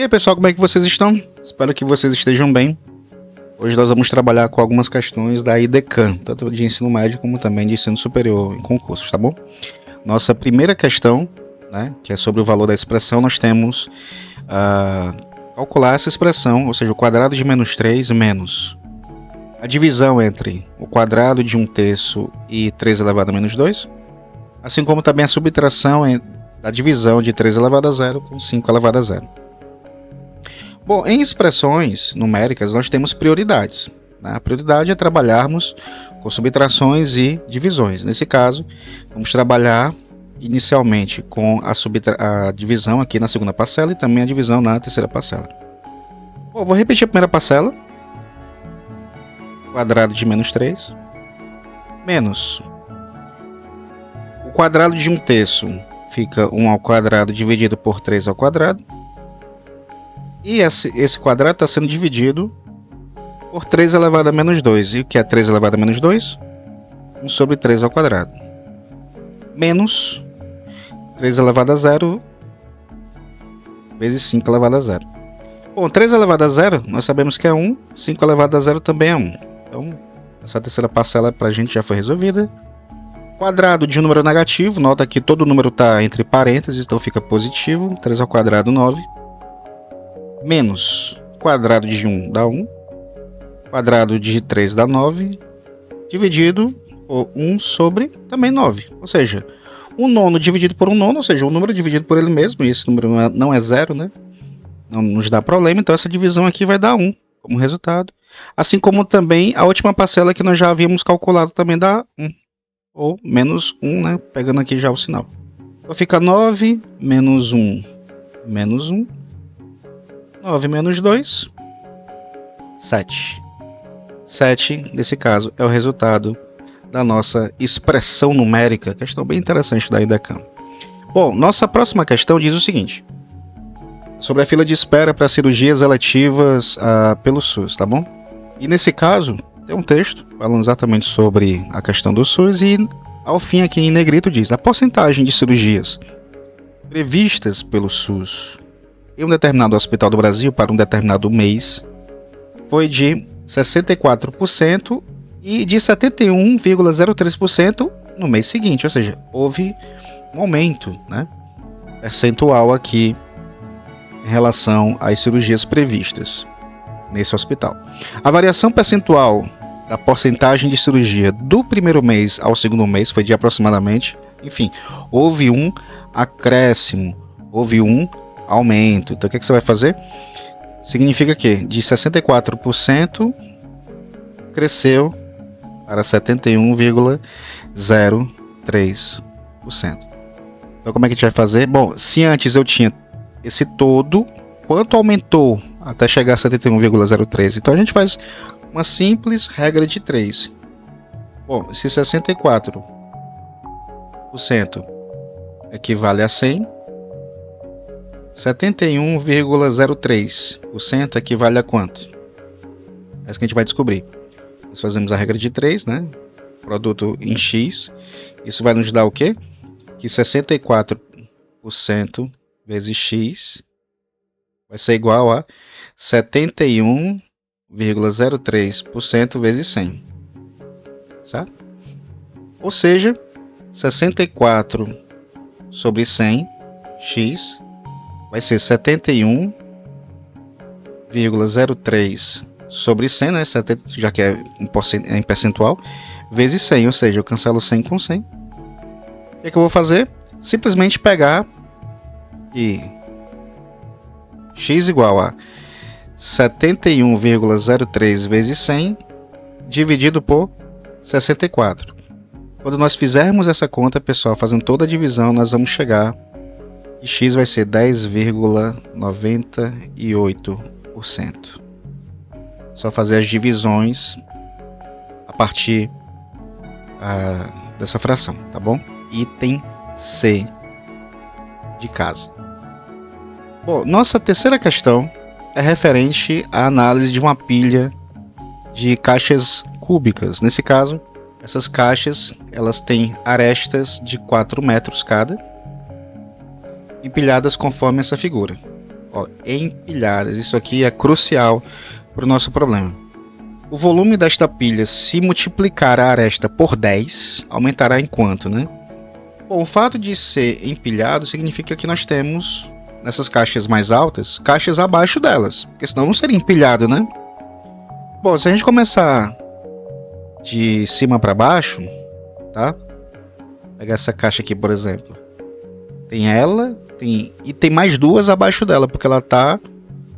E aí pessoal, como é que vocês estão? Espero que vocês estejam bem. Hoje nós vamos trabalhar com algumas questões da IDECAM, tanto de ensino médio como também de ensino superior em concursos, tá bom? Nossa primeira questão, né, que é sobre o valor da expressão, nós temos calcular essa expressão, ou seja, o quadrado de menos 3 menos a divisão entre o quadrado de 1/3 e 3 elevado a menos 2, assim como também a subtração da divisão de 3 elevado a 0 com 5 elevado a 0. Bom, em expressões numéricas nós temos prioridades. Né? A prioridade é trabalharmos com subtrações e divisões. Nesse caso, vamos trabalhar inicialmente com a divisão aqui na segunda parcela e também a divisão na terceira parcela. Bom, vou repetir a primeira parcela. Quadrado de menos 3 menos o quadrado de 1/3 fica 1 ao quadrado dividido por 3 ao quadrado. E esse quadrado está sendo dividido por 3 elevado a menos 2. E o que é 3 elevado a menos 2? 1 sobre 3 ao quadrado. Menos 3 elevado a 0 vezes 5 elevado a 0. Bom, 3 elevado a 0 nós sabemos que é 1. 5 elevado a 0 também é 1. Então, essa terceira parcela para a gente já foi resolvida. Quadrado de um número negativo. Nota que todo número está entre parênteses, então fica positivo. 3 ao quadrado, 9. Menos quadrado de 1 dá 1, quadrado de 3 dá 9, dividido por 1 sobre também 9. Ou seja, 1/9 dividido por 1/9, ou seja, o número dividido por ele mesmo, e esse número não é zero, né? Não nos dá problema, então essa divisão aqui vai dar 1 como resultado. Assim como também a última parcela que nós já havíamos calculado também dá 1, ou menos 1, né? Pegando aqui já o sinal. Então fica 9 menos 1, menos 1. 9 menos 2, 7. 7, nesse caso, é o resultado da nossa expressão numérica. Questão bem interessante da IDECAM. Bom, nossa próxima questão diz o seguinte. Sobre a fila de espera para cirurgias eletivas pelo SUS, tá bom? E nesse caso, tem um texto falando exatamente sobre a questão do SUS e, ao fim, aqui em negrito diz: a porcentagem de cirurgias previstas pelo SUS em um determinado hospital do Brasil para um determinado mês foi de 64% e de 71,03% no mês seguinte, ou seja, houve um aumento, né, percentual aqui em relação às cirurgias previstas nesse hospital. A variação percentual da porcentagem de cirurgia do primeiro mês ao segundo mês foi de aproximadamente, enfim, houve um acréscimo, houve um aumento. Então o que você vai fazer? Significa que de 64% cresceu para 71,03%. Então como é que a gente vai fazer? Bom, se antes eu tinha esse todo, quanto aumentou até chegar a 71,03%? Então a gente faz uma simples regra de 3. Bom, se 64% equivale a 100, 71,03% equivale a quanto? É isso que a gente vai descobrir. Nós fazemos a regra de 3, né? Produto em X. Isso vai nos dar o quê? Que 64% vezes X vai ser igual a 71,03% vezes 100. Certo? Ou seja, 64 sobre 100, X, vai ser 71,03 sobre 100, né? 70, já que é em percentual, vezes 100, ou seja, eu cancelo 100 com 100. O que é que eu vou fazer? Simplesmente pegar e x igual a 71,03 vezes 100 dividido por 64. Quando nós fizermos essa conta, pessoal, fazendo toda a divisão, nós vamos chegar e x vai ser 10,98%. Só fazer as divisões a partir dessa fração, tá bom? Item C de casa. Bom, nossa terceira questão é referente à análise de uma pilha de caixas cúbicas. Nesse caso, essas caixas elas têm arestas de 4 metros cada, empilhadas conforme essa figura. Ó, empilhadas. Isso aqui é crucial para o nosso problema. O volume desta pilha, se multiplicar a aresta por 10, aumentará em quanto, né? Bom, o fato de ser empilhado significa que nós temos, nessas caixas mais altas, caixas abaixo delas, porque senão não seria empilhado, né? Bom, se a gente começar de cima para baixo, tá? Pegar essa caixa aqui, por exemplo. Tem ela, e tem mais duas abaixo dela, porque ela está,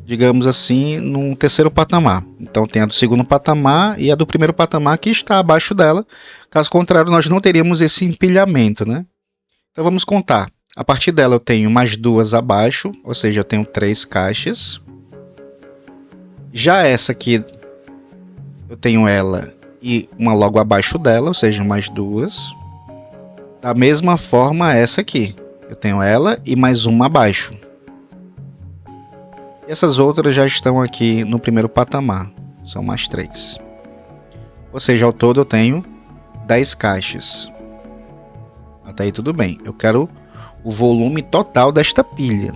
digamos assim, num terceiro patamar. Então tem a do segundo patamar e a do primeiro patamar que está abaixo dela. Caso contrário, nós não teríamos esse empilhamento, né? Então vamos contar. A partir dela eu tenho mais duas abaixo, ou seja, eu tenho 3 caixas. Já essa aqui, eu tenho ela e uma logo abaixo dela, ou seja, mais duas. Da mesma forma essa aqui. Eu tenho ela e mais uma abaixo. E essas outras já estão aqui no primeiro patamar. São mais 3. Ou seja, ao todo eu tenho 10 caixas. Até aí tudo bem. Eu quero o volume total desta pilha.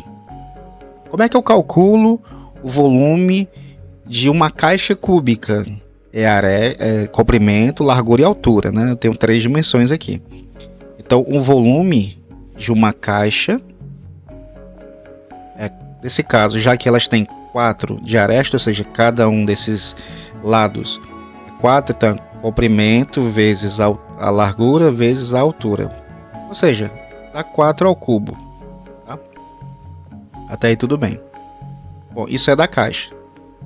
Como é que eu calculo o volume de uma caixa cúbica? É comprimento, largura e altura, né? Eu tenho 3 dimensões aqui. Então, o volume de uma caixa, nesse caso, já que elas têm 4 de aresta, ou seja, cada um desses lados é 4, então comprimento vezes a largura vezes a altura, ou seja, dá 4 ao cubo, tá? Até aí tudo bem. Bom, isso é da caixa.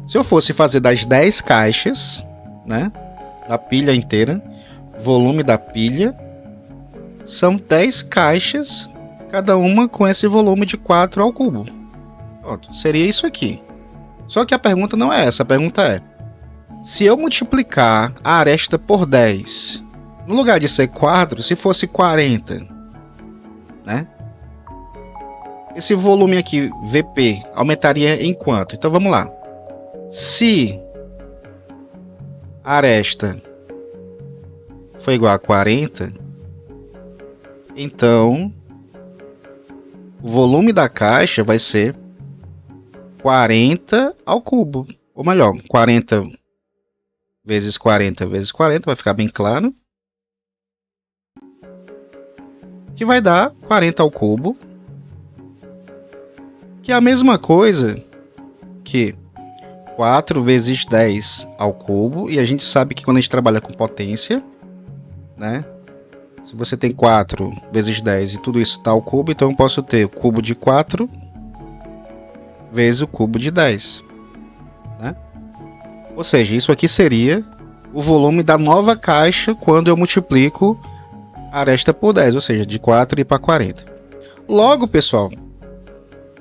Se eu fosse fazer das 10 caixas, né, da pilha inteira, volume da pilha são 10 caixas, cada uma com esse volume de 4 ao cubo. Pronto, seria isso aqui. Só que a pergunta não é essa, a pergunta é: se eu multiplicar a aresta por 10, no lugar de ser 4, se fosse 40, né? Esse volume aqui, VP, aumentaria em quanto? Então vamos lá. Se a aresta for igual a 40, então o volume da caixa vai ser 40 ao cubo. Ou melhor, 40 vezes 40 vezes 40, vai ficar bem claro. Que vai dar 40 ao cubo. Que é a mesma coisa que 4 vezes 10 ao cubo. E a gente sabe que quando a gente trabalha com potência, né? Se você tem 4 vezes 10 e tudo isso está ao cubo, então eu posso ter o cubo de 4 vezes o cubo de 10. Né? Ou seja, isso aqui seria o volume da nova caixa quando eu multiplico a aresta por 10, ou seja, de 4 e para 40. Logo, pessoal,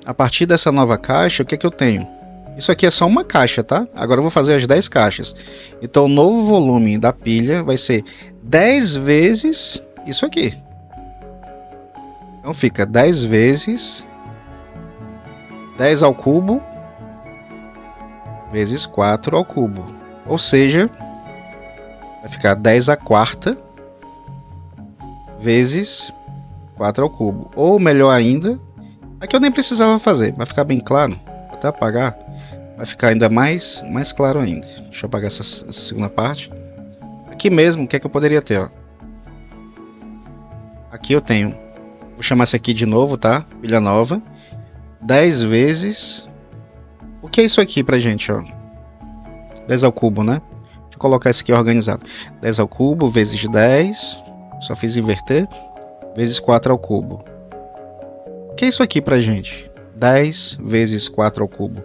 a partir dessa nova caixa, o que é que eu tenho? Isso aqui é só uma caixa, tá? Agora eu vou fazer as 10 caixas. Então o novo volume da pilha vai ser 10 vezes isso aqui. Então fica 10 vezes 10 ao cubo vezes 4 ao cubo. Ou seja, vai ficar 10 à quarta vezes 4 ao cubo. Ou melhor ainda, aqui eu nem precisava fazer, vai ficar bem claro. Vou até apagar, vai ficar ainda mais claro ainda. Deixa eu apagar essa segunda parte. Aqui mesmo, o que é que eu poderia ter? Ó? Aqui eu tenho, vou chamar esse aqui de novo, tá? Pilha nova. 10 vezes... O que é isso aqui pra gente, ó? 10 ao cubo, né? Deixa eu colocar isso aqui organizado. 10 ao cubo vezes 10. Só fiz inverter. Vezes 4 ao cubo. O que é isso aqui pra gente? 10 vezes 4 ao cubo.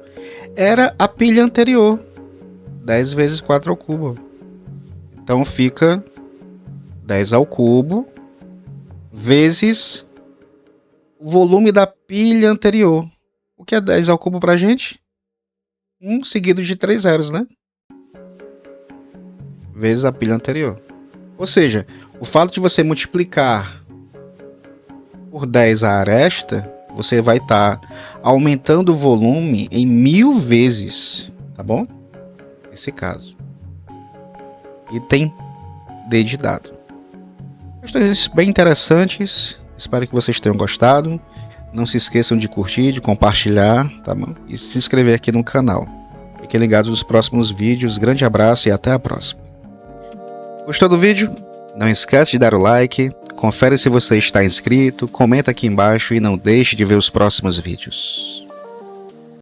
Era a pilha anterior. 10 vezes 4 ao cubo. Então fica 10 ao cubo vezes o volume da pilha anterior. O que é 10 ao cubo pra gente? 1 seguido de 3 zeros, né? Vezes a pilha anterior. Ou seja, o fato de você multiplicar por 10 a aresta, você vai estar aumentando o volume em 1000 vezes, tá bom? Nesse caso. Item D de dado. Questões bem interessantes. Espero que vocês tenham gostado. Não se esqueçam de curtir, de compartilhar, tá bom? E se inscrever aqui no canal. Fiquem ligados nos próximos vídeos. Grande abraço e até a próxima. Gostou do vídeo? Não esquece de dar o like, confere se você está inscrito, comenta aqui embaixo e não deixe de ver os próximos vídeos.